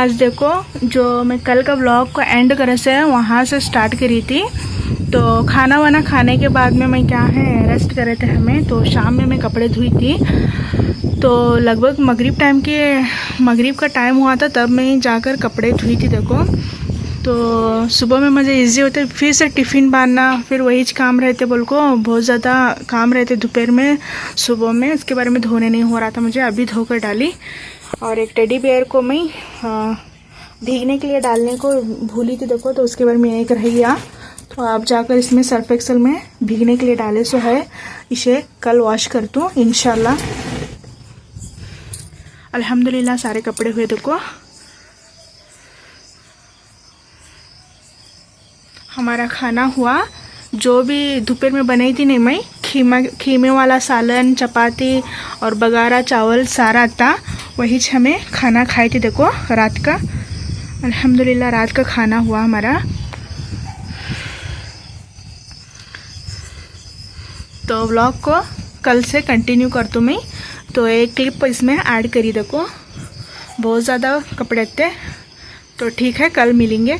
आज देखो, जो मैं कल का ब्लॉग को एंड करे से वहाँ से स्टार्ट करी थी। तो खाना वाना खाने के बाद में मैं क्या है रेस्ट करे थे हमें। तो शाम में मैं कपड़े धुई थी, तो लगभग मगरिब का टाइम हुआ था, तब मैं जाकर कपड़े धुई थी देखो। तो सुबह में मुझे इजी होता है, फिर से टिफ़िन बांधना, फिर वही काम रहते बोल को, बहुत ज़्यादा काम रहते दोपहर में सुबह में। इसके बारे में धोने नहीं हो रहा था मुझे, अभी धोकर डाली। और एक टेडी बेयर को मैं भीगने के लिए डालने को भूली थी देखो, तो उसके बारे में एक रह गया। तो आप जाकर इसमें सर्फ एक्सेल में भीगने के लिए डाले सो है, इसे कल वॉश कर दूँ इंशाल्लाह। अल्हम्दुलिल्लाह सारे कपड़े हुए देखो। हमारा खाना हुआ, जो भी दोपहर में बनाई थी नहीं मैं, खीमे वाला सालन, चपाती और बगारा चावल सारा था, वही हमें खाना खाए थे देखो रात का। अल्हम्दुलिल्लाह रात का खाना हुआ हमारा। तो व्लॉग को कल से कंटिन्यू कर दूँ मैं। तो एक क्लिप इसमें ऐड करी देखो, बहुत ज़्यादा कपड़े थे। तो ठीक है, कल मिलेंगे।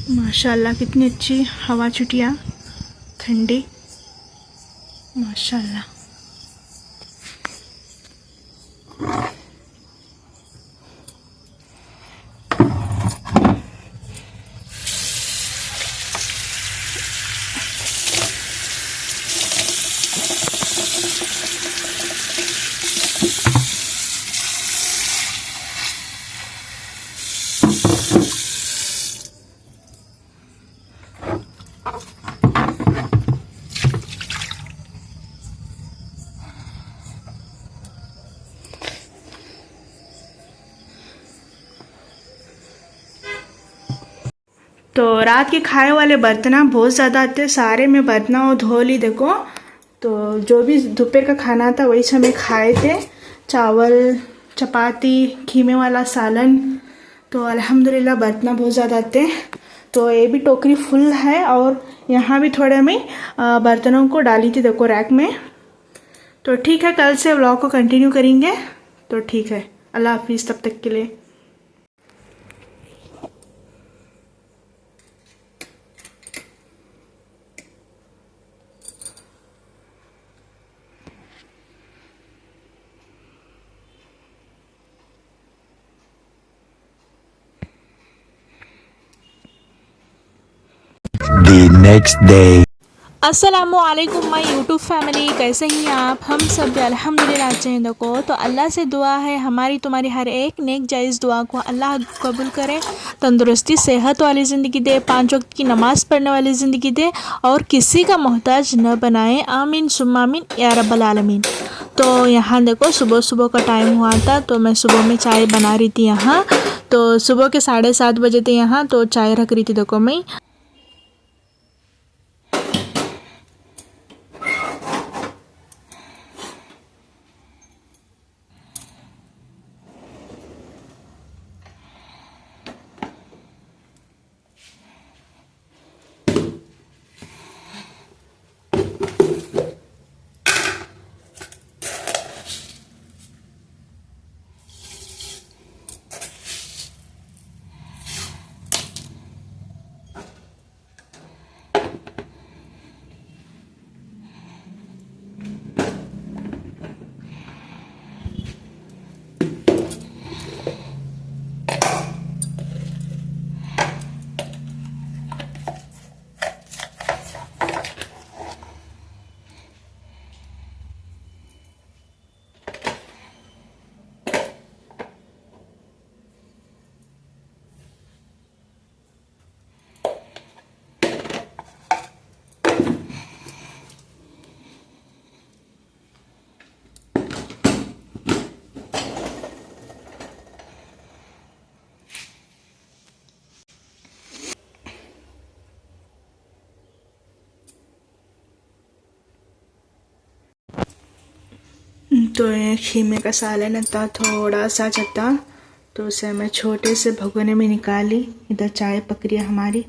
माशाल्लाह कितनी अच्छी हवा छुटिया, ठंडी माशाल्लाह। तो रात के खाए वाले बर्तन बहुत ज़्यादा आते, सारे में बर्तन वो धो ली देखो। तो जो भी दोपहर का खाना था वही हमें खाए थे, चावल, चपाती, खीमे वाला सालन। तो अल्हम्दुलिल्लाह बर्तन बहुत ज़्यादा आते। तो ये भी टोकरी फुल है, और यहाँ भी थोड़े में बर्तनों को डाली थी देखो रैक में। तो ठीक है, कल से व्लॉग को कंटिन्यू करेंगे। तो ठीक है, अल्लाह हाफिज़ तब तक के लिए। The next day. अस्सलामुअलैकुम माय यूट्यूब फैमिली, कैसे हैं आप? हम सब भी अल्हम्दुलिल्लाह अच्छे हैं देखो। तो अल्लाह से दुआ है हमारी तुम्हारी हर एक नेक जायज़ दुआ को अल्लाह कबूल करे, तंदुरुस्ती सेहत वाली ज़िंदगी दे, 5 वक्त की नमाज़ पढ़ने वाली ज़िंदगी दे, और किसी का मोहताज न बनाए। आमीन सुम्मा आमीन या रब्बल आलमीन। तो यहाँ देखो सुबह सुबह का टाइम हुआ था, तो मैं सुबह में चाय बना रही थी यहाँ। तो सुबह के 7:30 बजे थे यहाँ, तो चाय रख रही थी देखो मैं। तो ये खीमे का सालन था थोड़ा सा चत्ता, तो उसे मैं छोटे से भगोने में निकाली। इधर चाय पक रही है हमारी।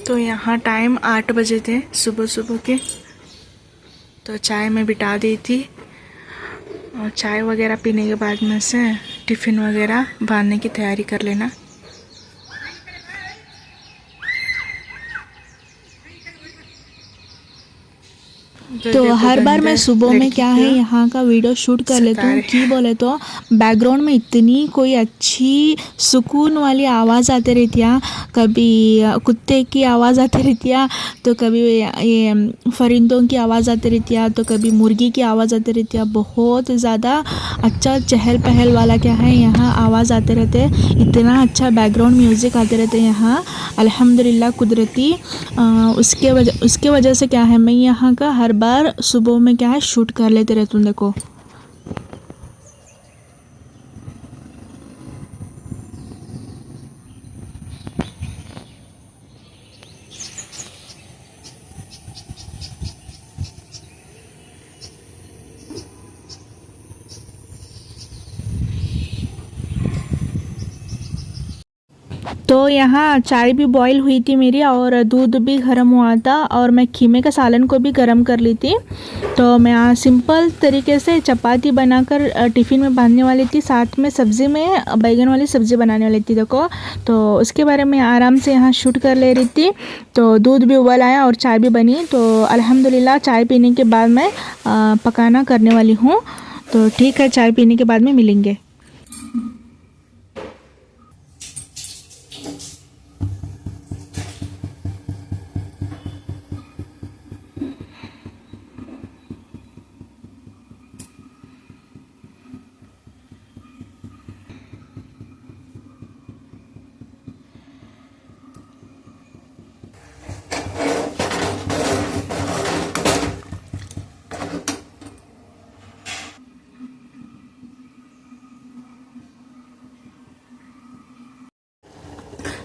तो यहाँ टाइम 8 बजे थे सुबह सुबह के। तो चाय में बिठा दी थी और चाय वगैरह पीने के बाद में से टिफ़िन वगैरह बांधने की तैयारी कर लेना। तो हर बार मैं सुबह में क्या है यहाँ का वीडियो शूट कर लेती हूँ कि बोले तो बैकग्राउंड में इतनी कोई अच्छी सुकून वाली आवाज़ आती रहती है। कभी कुत्ते की आवाज़ आती रहती है, तो कभी ये परिंदों की आवाज़ आती रहती है, तो कभी मुर्गी की आवाज़ आती रहती है। बहुत ज़्यादा अच्छा चहल पहल वाला क्या है यहाँ आवाज़ आते रहते, इतना अच्छा बैकग्राउंड म्यूज़िक आते रहते हैं यहाँ अल्हम्दुलिल्लाह कुदरती। उसके वजह से क्या है मैं यहाँ का हर बार सुबह में क्या है शूट कर लेते रहती हूँ। देखो तो यहाँ चाय भी बॉईल हुई थी मेरी और दूध भी गर्म हुआ था और मैं खीमे का सालन को भी गर्म कर ली थी। तो मैं सिंपल तरीके से चपाती बनाकर टिफ़िन में बांधने वाली थी, साथ में सब्ज़ी में बैगन वाली सब्ज़ी बनाने वाली थी। देखो तो उसके बारे में आराम से यहाँ शूट कर ले रही थी। तो दूध भी उबल आया और चाय भी बनी। तो अल्हम्दुलिल्लाह चाय पीने के बाद मैं पकाना करने वाली हूँ। तो ठीक है, चाय पीने के बाद में मिलेंगे।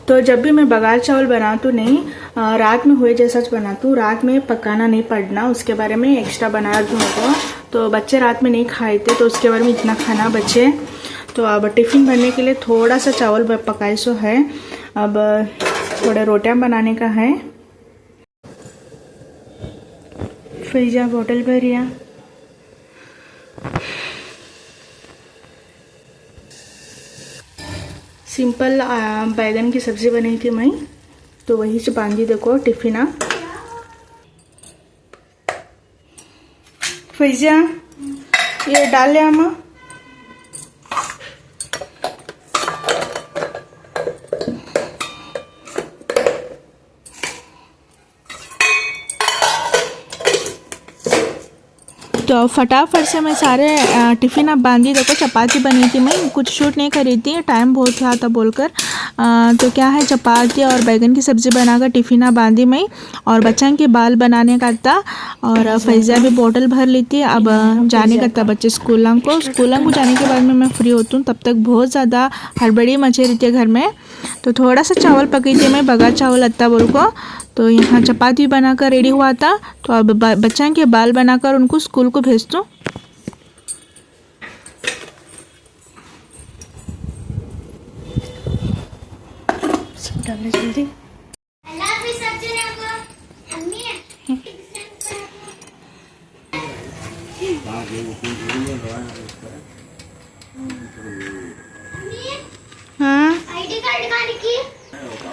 तो जब भी मैं बगाल चावल बनाती हूँ नहीं, रात में हुए जैसा बनाती हूँ। रात में पकाना नहीं पड़ना, उसके बारे में एक्स्ट्रा बना दूँ को। तो बच्चे रात में नहीं खाए थे तो उसके बारे में इतना खाना बचे। तो अब टिफ़िन भरने के लिए थोड़ा सा चावल पकाए सो है। अब थोड़े रोटियां बनाने का है। फ्रिजा बोतल भरिया। सिंपल बैगन की सब्ज़ी बनी थी मैं, तो वही से बांधी। देखो टिफिना फैजा ये डाल ले हम। तो फटाफट से मैं सारे टिफ़िन अब बांधी। देखो चपाती बनी थी, मैं कुछ शूट नहीं करी थी, टाइम बहुत था था बोलकर। तो क्या है चपाती और बैगन की सब्ज़ी बनाकर टिफ़िन बांधी मैं, और बच्चों के बाल बनाने का था। और फैज़ा भी बोतल भर ली थी। अब जाने का था बच्चे स्कूल को जाने के बाद में मैं फ्री होती हूँ। तब तक बहुत ज़्यादा हड़बड़ी मची रहती है घर में। तो थोड़ा सा चावल पकी थी मैं, बगा चावल अत्ता बोल को। तो यहाँ चपाती बनाकर रेडी हुआ था। तो अब बच्चों के बाल बनाकर उनको स्कूल को भेज दो। डालने जल्दी। हाँ आईडी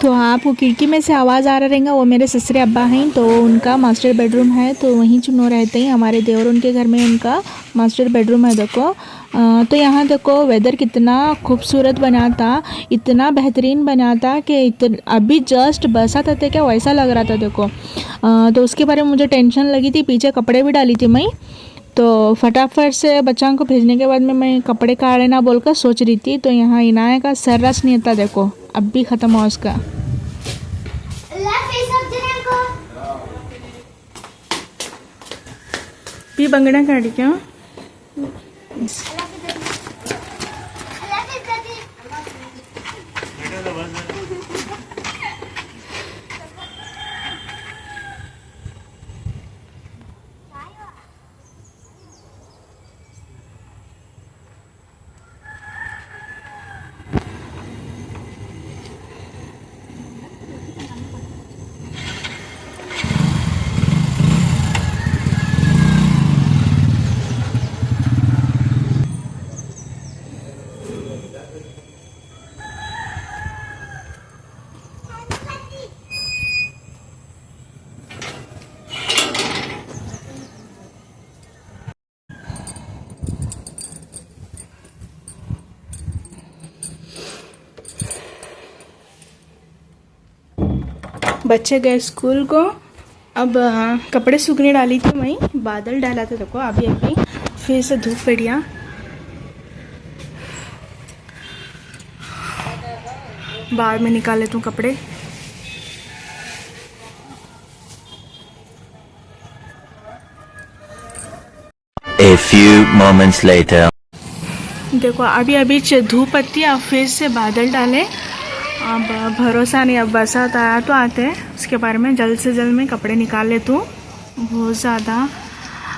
तो आपको खिड़की में से आवाज़ आ रहा रहेगा, वो मेरे ससुरे अब्बा हैं, तो उनका मास्टर बेडरूम है, तो वहीं चुनो रहते हैं। हमारे देवर उनके घर में उनका मास्टर बेडरूम है। देखो तो यहाँ देखो वेदर कितना खूबसूरत बना था, इतना बेहतरीन बना था कि अभी जस्ट बरसात आते क्या वैसा लग रहा था। देखो तो उसके बारे में मुझे टेंशन लगी थी, पीछे कपड़े भी डाली थी मैं, तो फटाफट से बच्चों को भेजने के बाद में मैं कपड़े काढ़े ना बोलकर सोच रही थी। तो यहाँ इनाया का सर्रास नहीं था, देखो अब भी ख़त्म हुआ उसका। भी बंगड़ा काढ़ी क्या बच्चे गए स्कूल को। अब कपड़े सूखने डाली थी मैं, बादल डाला था देखो अभी अभी, फिर से धूप पड़ गया। बाद में निकाल लेती हूँ कपड़े। A few moments later. देखो अभी अभी धूप आती है, अब फिर से बादल डाले। अब भरोसा नहीं, अब बरसात आया तो आते हैं, उसके बारे में जल्द से जल्द मैं कपड़े निकाल लेती हूँ। बहुत ज़्यादा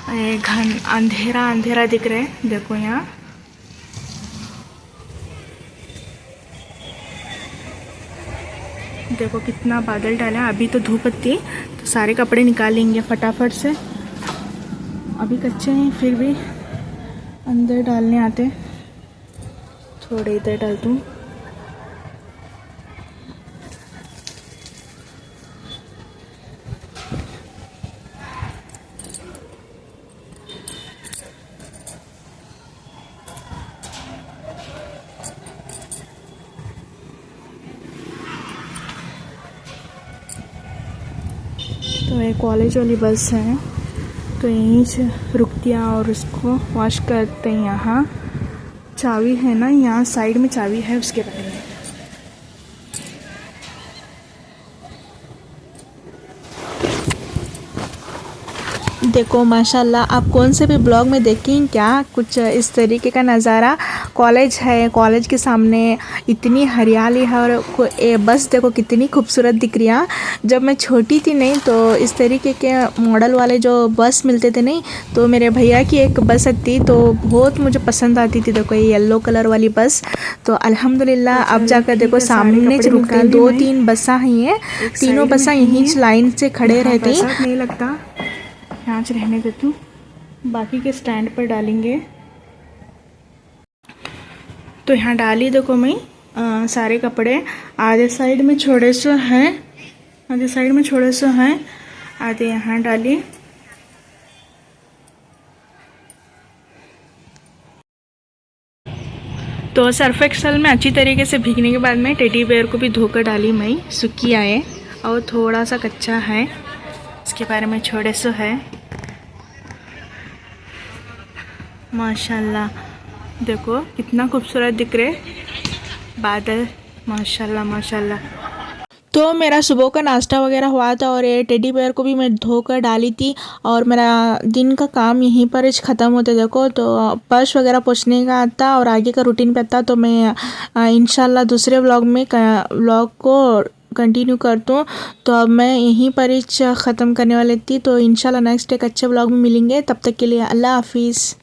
घन अंधेरा अंधेरा दिख रहा है, देखो यहाँ। देखो कितना बादल डाला है। अभी तो धूप आती तो सारे कपड़े निकालेंगे फटाफट से। अभी कच्चे हैं फिर भी अंदर डालने आते, थोड़े इधर डालती हूँ। तो ये कॉलेज वाली बस है, तो यहीं से रुकती है और उसको वॉश करते हैं। यहाँ चाबी है ना, यहाँ साइड में चाबी है उसके बारे में। देखो माशाल्लाह, आप कौन से भी ब्लॉग में देखें क्या कुछ इस तरीके का नज़ारा। कॉलेज है, कॉलेज के सामने इतनी हरियाली है, और बस देखो कितनी खूबसूरत दिख रही है। जब मैं छोटी थी नहीं तो इस तरीके के मॉडल वाले जो बस मिलते थे नहीं, तो मेरे भैया की एक बस थी तो बहुत मुझे पसंद आती थी। देखो ये येलो कलर वाली बस। तो अल्हम्दुलिल्लाह अब जाकर देखो सामने से रुकते 2-3 बसें हैं, ये तीनों बसें यहीं लाइन से खड़े रहते हैं। नहीं लगता, यहाँ से रहने देती हूँ, बाकी के स्टैंड पर डालेंगे। तो यहाँ डाली देखो मैं सारे कपड़े। आधे साइड में छोड़े सो हैं, आधे साइड में छोड़े सो हैं, आधे यहाँ डाली। तो सर्फ एक्सेल में अच्छी तरीके से भीगने के बाद में टेडी बेयर को भी धोकर डाली मैं, सूखी आए और थोड़ा सा कच्चा है, इसके बारे में छोड़े सो है। माशाल्लाह देखो कितना खूबसूरत दिख रहे बादल, माशाल्लाह माशाल्लाह। तो मेरा सुबह का नाश्ता वगैरह हुआ था और ये टेडी बेयर को भी मैं धोकर डाली थी, और मेरा दिन का काम यहीं पर ही ख़त्म होता। देखो तो फर्श वगैरह पोंछने का आता और आगे का रूटीन पे आता। तो मैं इंशाल्लाह दूसरे व्लॉग को कंटिन्यू करता हूँ। तो अब मैं यहीं पर ही ख़त्म करने वाली थी। तो इंशाल्लाह नेक्स्ट एक अच्छे व्लॉग में मिलेंगे, तब तक के लिए अल्लाह हाफिज़।